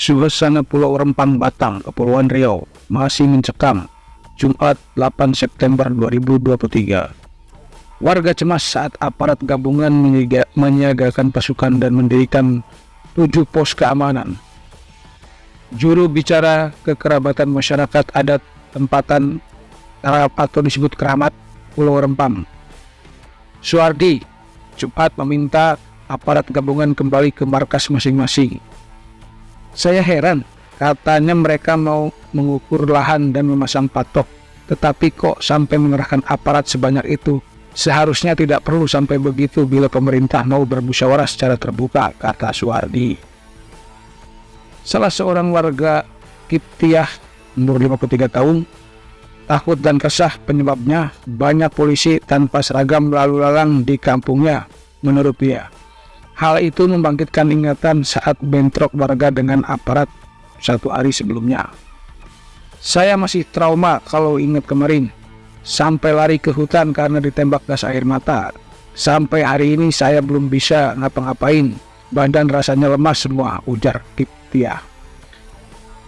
Suasana Pulau Rempang Batam, Kepulauan Riau masih mencekam. Jumat 8 September 2023. Warga cemas saat aparat gabungan menyiagakan pasukan dan mendirikan 7 pos keamanan. Juru bicara kekerabatan masyarakat adat tempatan atau disebut keramat Pulau Rempang, Suardi, Jumat meminta aparat gabungan kembali ke markas masing-masing. Saya heran, katanya mereka mau mengukur lahan dan memasang patok, tetapi kok sampai mengerahkan aparat sebanyak itu? Seharusnya tidak perlu sampai begitu bila pemerintah mau bermusyawarah secara terbuka, kata Suardi. Salah seorang warga Kiptiah umur 53 tahun takut dan kesah penyebabnya banyak polisi tanpa seragam lalu lalang di kampungnya. Menurut dia, hal itu membangkitkan ingatan saat bentrok warga dengan aparat 1 hari sebelumnya. Saya masih trauma kalau ingat kemarin, sampai lari ke hutan karena ditembak gas air mata. Sampai hari ini saya belum bisa ngapa-ngapain, badan rasanya lemas semua, ujar Kiptiah.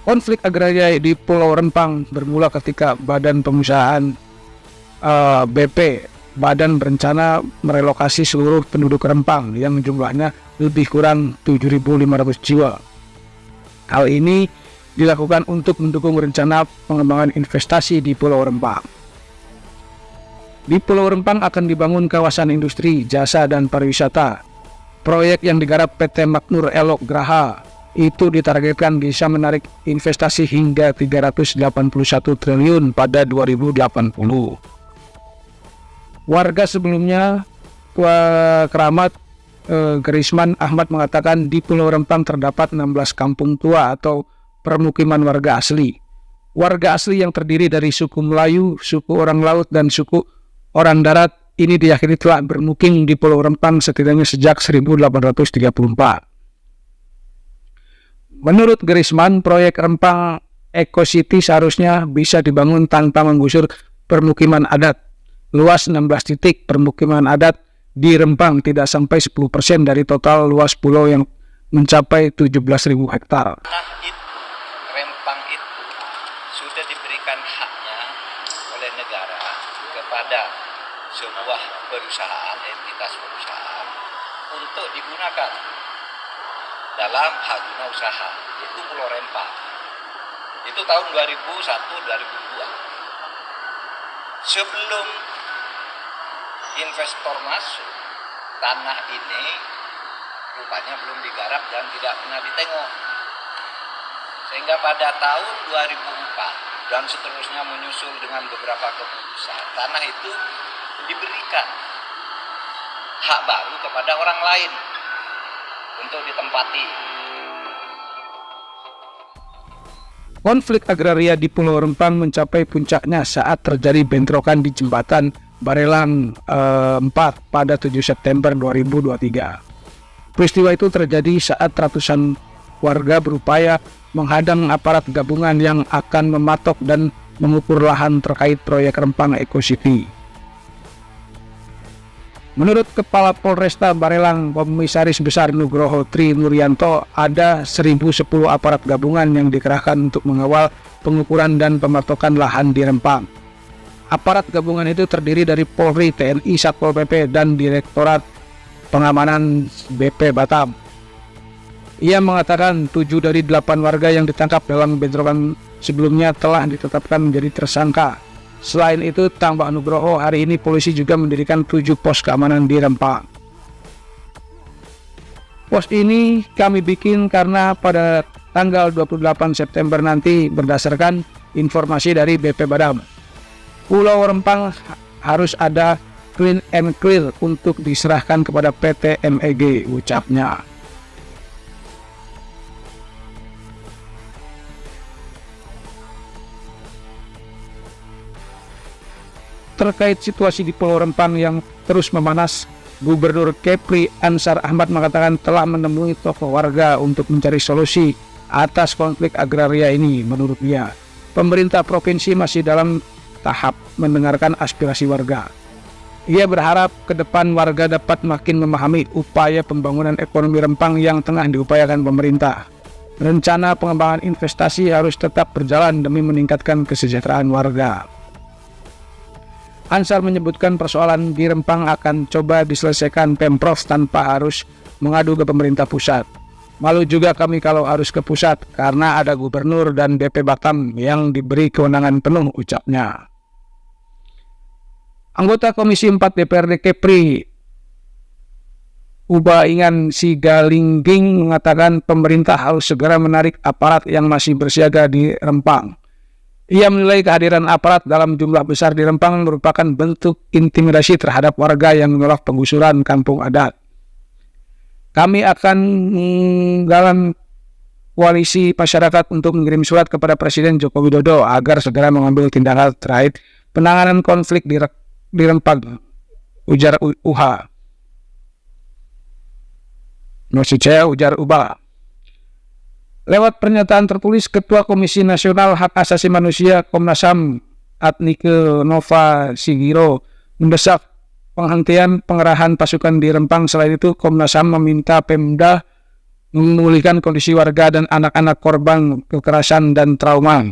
Konflik agraria di Pulau Rempang bermula ketika Badan Pengusahaan BP Badan berencana merelokasi seluruh penduduk Rempang yang jumlahnya lebih kurang 7.500 jiwa. Hal ini dilakukan untuk mendukung rencana pengembangan investasi di Pulau Rempang. Di Pulau Rempang akan dibangun kawasan industri, jasa, dan pariwisata. Proyek yang digarap PT Makmur Elok Graha itu ditargetkan bisa menarik investasi hingga 381 triliun pada 2080. Warga sebelumnya, Keramat Gerisman Ahmad mengatakan di Pulau Rempang terdapat 16 kampung tua atau permukiman warga asli. Warga asli yang terdiri dari suku Melayu, suku orang laut, dan suku orang darat ini diyakini telah bermukim di Pulau Rempang setidaknya sejak 1834. Menurut Gerisman, proyek Rempang Eco City seharusnya bisa dibangun tanpa menggusur permukiman adat. Luas 16 titik permukiman adat di Rempang tidak sampai 10% dari total luas pulau yang mencapai 17.000 hektar. Rempang itu sudah diberikan haknya oleh negara kepada sebuah perusahaan, entitas perusahaan untuk digunakan dalam hak guna usaha. Itu Pulau Rempang. Itu tahun 2001-2002. Sebelum investor masuk, tanah ini rupanya belum digarap dan tidak pernah ditengok. Sehingga pada tahun 2004 dan seterusnya menyusul dengan beberapa keputusan, tanah itu diberikan hak baru kepada orang lain untuk ditempati. Konflik agraria di Pulau Rempang mencapai puncaknya saat terjadi bentrokan di jembatan Barelang 4 pada 7 September 2023. Peristiwa itu terjadi saat ratusan warga berupaya menghadang aparat gabungan yang akan mematok dan mengukur lahan terkait proyek Rempang Eco City. Menurut Kepala Polresta Barelang, Komisaris Besar Nugroho Tri Nuryanto, ada 1.010 aparat gabungan yang dikerahkan untuk mengawal pengukuran dan pematokan lahan di Rempang. Aparat gabungan itu terdiri dari Polri, TNI, Satpol PP, dan Direktorat Pengamanan BP Batam. Ia mengatakan 7 dari 8 warga yang ditangkap dalam bentrokan sebelumnya telah ditetapkan menjadi tersangka. Selain itu, tambah Nugroho, hari ini polisi juga mendirikan 7 pos keamanan di Rempang. Pos ini kami bikin karena pada tanggal 28 September nanti berdasarkan informasi dari BP Batam, Pulau Rempang harus ada clean and clear untuk diserahkan kepada PT MEG, ucapnya. Terkait situasi di Pulau Rempang yang terus memanas, Gubernur Kepri Ansar Ahmad mengatakan telah menemui tokoh warga untuk mencari solusi atas konflik agraria ini. Menurut dia, pemerintah provinsi masih dalam tahap mendengarkan aspirasi warga. Ia berharap ke depan warga dapat makin memahami upaya pembangunan ekonomi Rempang yang tengah diupayakan pemerintah. Rencana pengembangan investasi harus tetap berjalan demi meningkatkan kesejahteraan warga. Ansar menyebutkan persoalan di Rempang akan coba diselesaikan Pemprov tanpa harus mengadu ke pemerintah pusat. Malu juga kami kalau harus ke pusat karena ada gubernur dan BP Batam yang diberi kewenangan penuh, ucapnya. Anggota Komisi 4 DPRD Kepri Uba Ingan Sigalingging mengatakan pemerintah harus segera menarik aparat yang masih bersiaga di Rempang. Ia menilai kehadiran aparat dalam jumlah besar di Rempang merupakan bentuk intimidasi terhadap warga yang menolak penggusuran kampung adat. Kami akan menggalang koalisi masyarakat untuk mengirim surat kepada Presiden Joko Widodo agar segera mengambil tindakan terkait penanganan konflik di Rempang, ujar UHA. Ujar Uba. Lewat pernyataan tertulis, Ketua Komisi Nasional Hak Asasi Manusia Komnas HAM Adnike Nova Sigiro mendesak penghentian pengerahan pasukan di Rempang. Selain itu, Komnas HAM meminta Pemda memulihkan kondisi warga dan anak-anak korban kekerasan dan trauma.